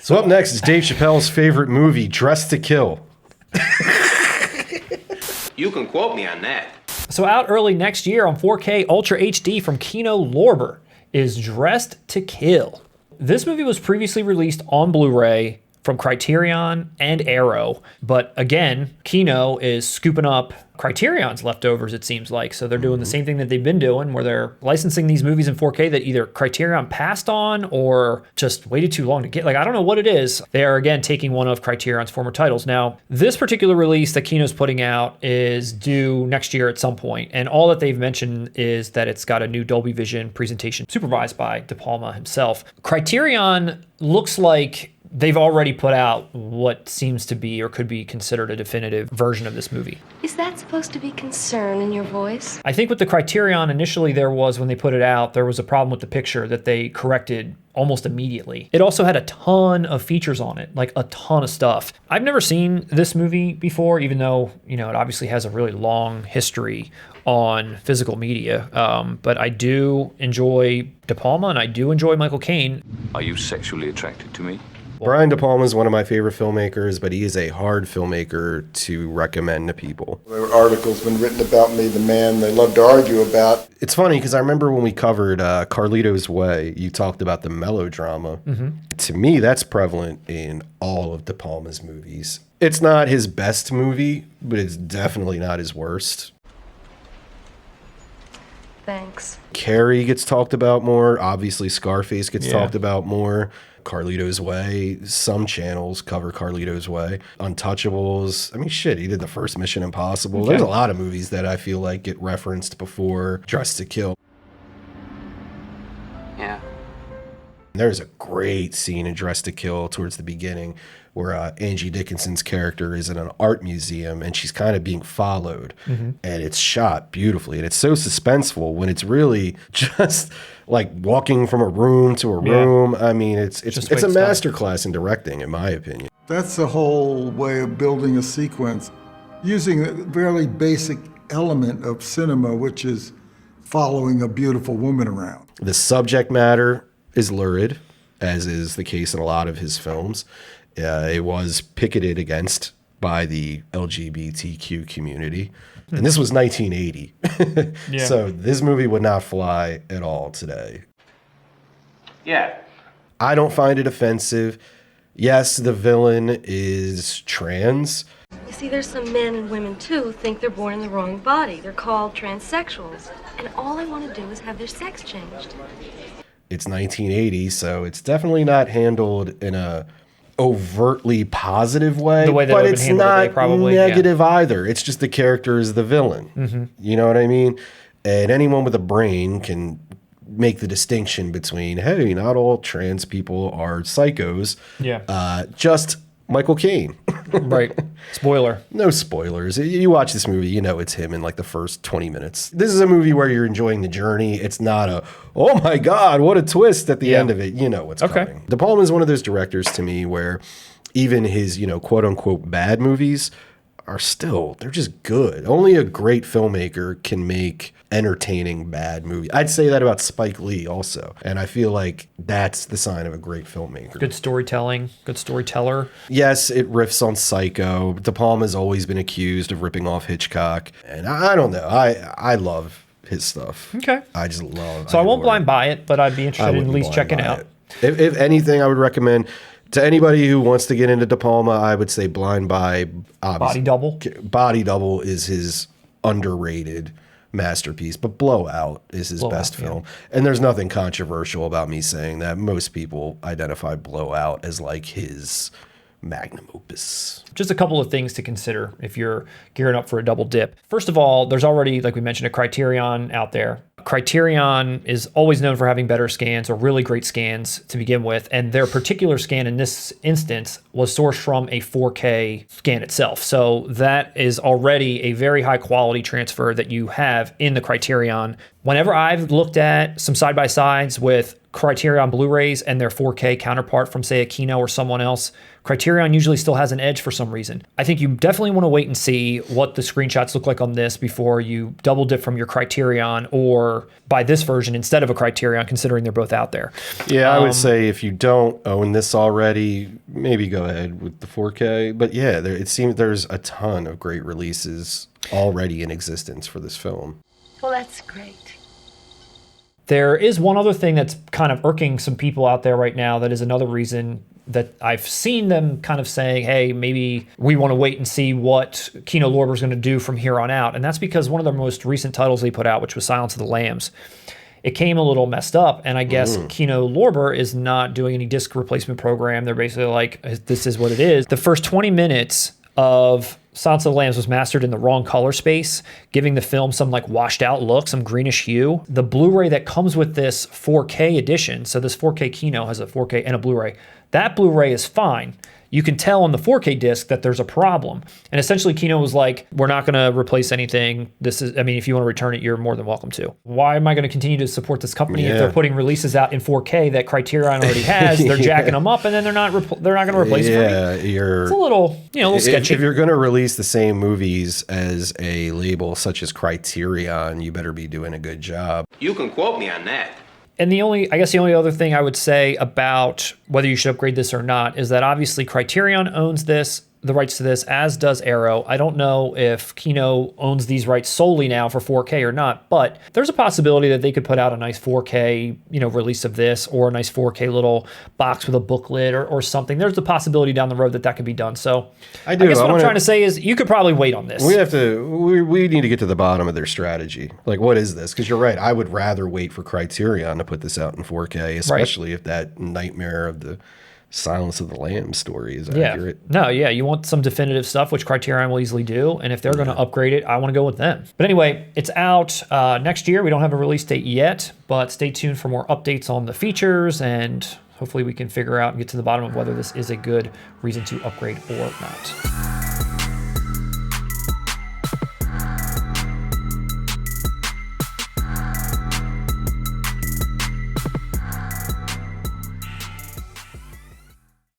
So up next is Dave Chappelle's favorite movie, Dressed to Kill. You can quote me on that. So out early next year on 4K Ultra HD from Kino Lorber is Dressed to Kill. This movie was previously released on Blu-ray from Criterion and Arrow, but again, Kino is scooping up Criterion's leftovers, it seems like. So they're doing the same thing that they've been doing, where they're licensing these movies in 4K that either Criterion passed on or just waited too long to get. Like, I don't know what it is. They are, again, taking one of Criterion's former titles. Now, this particular release that Kino's putting out is due next year at some point, and all that they've mentioned is that it's got a new Dolby Vision presentation supervised by De Palma himself. Criterion looks like they've already put out what seems to be or could be considered a definitive version of this movie. Is that supposed to be concern in your voice? I think with the Criterion, initially there was, when they put it out, there was a problem with the picture that they corrected almost immediately. It also had a ton of features on it, like a ton of stuff. I've never seen this movie before, even though, you know, it obviously has a really long history on physical media. But I do enjoy De Palma and I do enjoy Michael Caine. Are you sexually attracted to me? Brian De Palma is one of my favorite filmmakers, but he is a hard filmmaker to recommend to people. There were articles been written about me, the man they love to argue about. It's funny because I remember when we covered Carlito's Way, you talked about the melodrama. To me, that's prevalent in all of De Palma's movies. It's not his best movie, but it's definitely not his worst. Thanks. Carrie gets talked about more. Obviously, Scarface gets talked about more. Carlito's Way. Some channels cover Carlito's Way. Untouchables. I mean, shit, he did the first Mission Impossible. There's a lot of movies that I feel like get referenced before Dressed to Kill. Yeah. There's a great scene in Dressed to Kill towards the beginning where Angie Dickinson's character is in an art museum and she's kind of being followed. And it's shot beautifully. And it's so suspenseful when it's really just like walking from a room to a room. I mean, it's a masterclass in directing, in my opinion. That's the whole way of building a sequence, using a very basic element of cinema, which is following a beautiful woman around. The subject matter is lurid, as is the case in a lot of his films. It was picketed against by the LGBTQ community. And this was 1980. So this movie would not fly at all today. Yeah. I don't find it offensive. Yes, the villain is trans. You see, there's some men and women, too, who think they're born in the wrong body. They're called transsexuals. And all they want to do is have their sex changed. It's 1980, so it's definitely not handled in a overtly positive way, The way that but it would it's handle it, not they probably, negative either. It's just the character is the villain. You know what I mean? And anyone with a brain can make the distinction between, hey, not all trans people are psychos. Just Michael Caine. Right. Spoiler. No spoilers. You watch this movie, you know it's him in like the first 20 minutes. This is a movie where you're enjoying the journey. It's not a, oh my God, what a twist at the end of it. You know what's coming. De Palma is one of those directors to me where even his, you know, quote unquote bad movies are still, they're just good. Only a great filmmaker can make entertaining bad movies. I'd say that about Spike Lee also. And I feel like that's the sign of a great filmmaker. Good storytelling, good storyteller. Yes, it riffs on Psycho. De Palma's always been accused of ripping off Hitchcock. And I don't know. I love his stuff. Okay. I just love. So I won't blind buy it, but I'd be interested in at least checking out. If anything, I would recommend to anybody who wants to get into De Palma, I would say blind buy. Body Double. Body Double is his underrated masterpiece, but Blowout is his best film. And there's nothing controversial about me saying that. Most people identify Blowout as like his magnum opus. Just a couple of things to consider if you're gearing up for a double dip. First of all, there's already, like we mentioned, a Criterion out there. Criterion is always known for having better scans or really great scans to begin with, and their particular scan in this instance was sourced from a 4K scan itself. So that is already a very high quality transfer that you have in the Criterion. Whenever I've looked at some side-by-sides with Criterion Blu-rays and their 4K counterpart from, say, a Kino or someone else, Criterion usually still has an edge for some reason. I think you definitely want to wait and see what the screenshots look like on this before you double dip from your Criterion or buy this version instead of a Criterion, considering they're both out there. Yeah, I would say if you don't own this already, maybe go ahead with the 4K. But yeah, it seems there's a ton of great releases already in existence for this film. Well, that's great. There is one other thing that's kind of irking some people out there right now that is another reason that I've seen them kind of saying, hey, maybe we want to wait and see what Kino Lorber is going to do from here on out. And that's because one of their most recent titles they put out, which was Silence of the Lambs, it came a little messed up. And I guess Kino Lorber is not doing any disc replacement program. They're basically like, this is what it is. The first 20 minutes of Silence of the Lambs was mastered in the wrong color space, giving the film some like washed out look, some greenish hue. The Blu-ray that comes with this 4K edition, so this 4K Kino has a 4K and a Blu-ray, that Blu-ray is fine. You can tell on the 4K disc that there's a problem. And essentially Kino was like, we're not going to replace anything. This is, I mean, if you want to return it, you're more than welcome to. Why am I going to continue to support this company if they're putting releases out in 4K that Criterion already has? They're jacking them up and then they're not going to replace it for me. It's a little, a little sketchy. If you're going to release the same movies as a label such as Criterion, you better be doing a good job. You can quote me on that. And the only other thing I would say about whether you should upgrade this or not is that obviously Criterion owns the rights to this, as does Arrow. I don't know if Kino owns these rights solely now for 4K or not, but there's a possibility that they could put out a nice 4K, release of this, or a nice 4K little box with a booklet or something. There's the possibility down the road that could be done. So I guess what I'm trying to say is you could probably wait on this. We need to get to the bottom of their strategy. Like, what is this? Because you're right. I would rather wait for Criterion to put this out in 4K, especially if that nightmare of the Silence of the Lambs story is accurate. You want some definitive stuff, which Criterion will easily do. And if they're going to upgrade it, I want to go with them. But anyway, it's out next year. We don't have a release date yet, but stay tuned for more updates on the features, and hopefully we can figure out and get to the bottom of whether this is a good reason to upgrade or not.